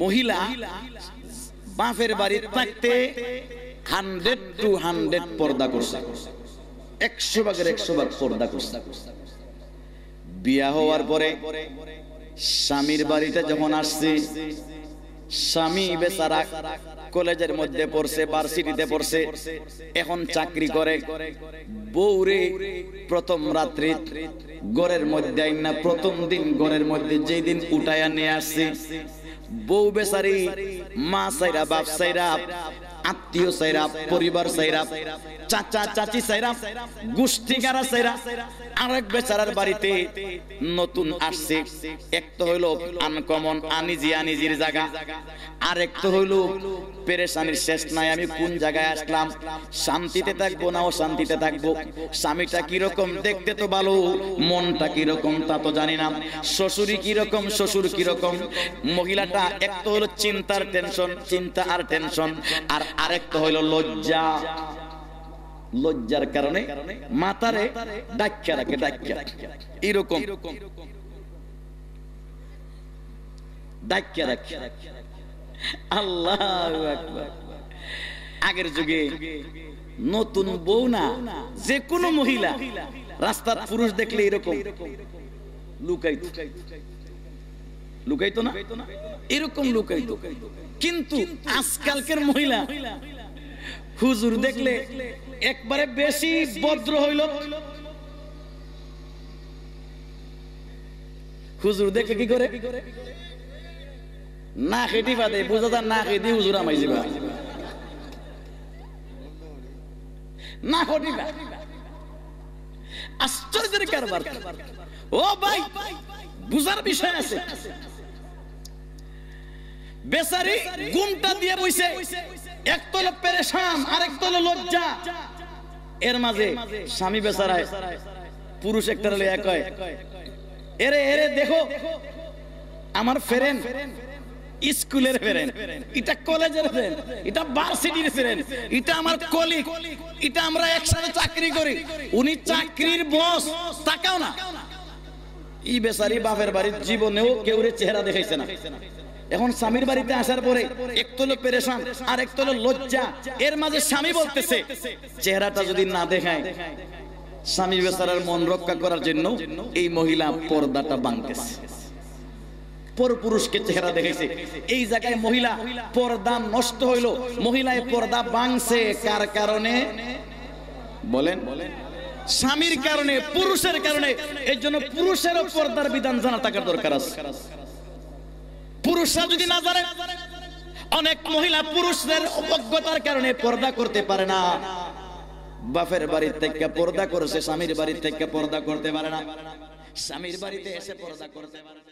মহিলা বাপের বাড়ি থাকতে 100 to 100 পর্দা করছে, 100 ভাগের 100 ভাগ পর্দা করছে। বিয়া হওয়ার পরে স্বামীর বাড়িতে যখন আসছে, স্বামী বেচারা কলেজের মধ্যে পড়ছে, ভার্সিটিতে পড়ছে, এখন চাকরি করে। বউরে প্রথম রাত্রি ঘরের মধ্যে আইনা প্রথম দিন ঘরের মধ্যে যেই দিন উঠাইয়া নিয়ে আসছে, বউ বেচারি মা সাইরা, বাপ সাইরা, আত্মীয় সাইরা, পরিবার সাইরা, চাচা চাচি সাইরা, গোষ্ঠী গারা সাইরা আরেক বেচারার বাড়িতে নতুন আসছে। এক তো হইলো আনকমন, আনিজির জায়গা, আরেক তো হইলো পেরেশানির শেষ নাই, আমি কোন জায়গায় আসলাম, শান্তিতে থাকবো না অশান্তিতে থাকবো, স্বামীটা কিরকম দেখতে তো ভালো, মনটা কিরকম তা তো জানি না, শ্বশুরি কিরকম, শ্বশুর কিরকম। মহিলাটা এক তো হলো চিন্তার টেনশন, চিন্তা আর টেনশন, আর আরেক তো হইলো লজ্জা, লজ্জার কারণে মাথারে ডাক্কা রাখে, ডাক্কা এরকম ডাক্কা রাখে। আল্লাহু আকবার। আগের যুগে নতুন বউ না যে কোনো মহিলা রাস্তার পুরুষ দেখলে এরকম লুকাইতো, লুকাইতো না, এরকম লুকাইতো। কিন্তু আজকালকার মহিলা হুজুর দেখলে একবারে বেশি ভদ্র হইল। হুজুর দেখলে কি করে, না খেটি বাদে বুঝা যান, না খেটি হুজুর আমাই যাবা, না খেটিবা। আশ্চর্যের কারবার। ও ভাই, বুঝার বিষয় আছে। বেচারি ঘুমটা দিয়ে বইছে, এক তলে পেরেশান, আরেক তলে লজ্জা, এর মাঝে স্বামী বেচারায় পুরুষ একটা লইয়া কয়, এরে এরে দেখো আমার ফ্রেন্ড, স্কুলের ফ্রেন্ড, এটা কলেজের ফ্রেন্ড, এটা ভার্সিটির ফ্রেন্ড, এটা আমার কলিগ, এটা আমরা একসাথে চাকরি করি, উনি চাকরির বস, তাকাও না। ই বেচারি বাপের বাড়ির জীবনেও কেউরে চেহারা দেখাইছে না। এখন স্বামীর বাড়িতে আসার পরে এক তো হলো পেরেশান, আর এক তো হলো লজ্জা, এর মাঝে স্বামী বলতেছে চেহারাটা যদি না দেখায়, স্বামী বেচারার মন রক্ষা করার জন্য এই মহিলা পর্দাটা ভাঙতেছে, পরপুরুষকে চেহারা দেখাইছে। এই জায়গায় মহিলা পর্দা নষ্ট হইলো, মহিলায় পর্দা ভাঙছে কার কারণে বলেন? স্বামীর কারণে, পুরুষের কারণে। এই জন্য পুরুষেরও পর্দার বিধান জানা থাকার দরকার আছে। পুরুষরা যদি না জানে, অনেক মহিলা পুরুষদের অজ্ঞতার কারণে পর্দা করতে পারে না। বাপের বাড়ির থেকে পর্দা করেছে, স্বামীর বাড়ির থেকে পর্দা করতে পারে না, স্বামীর বাড়িতে এসে পর্দা করতে পারে না।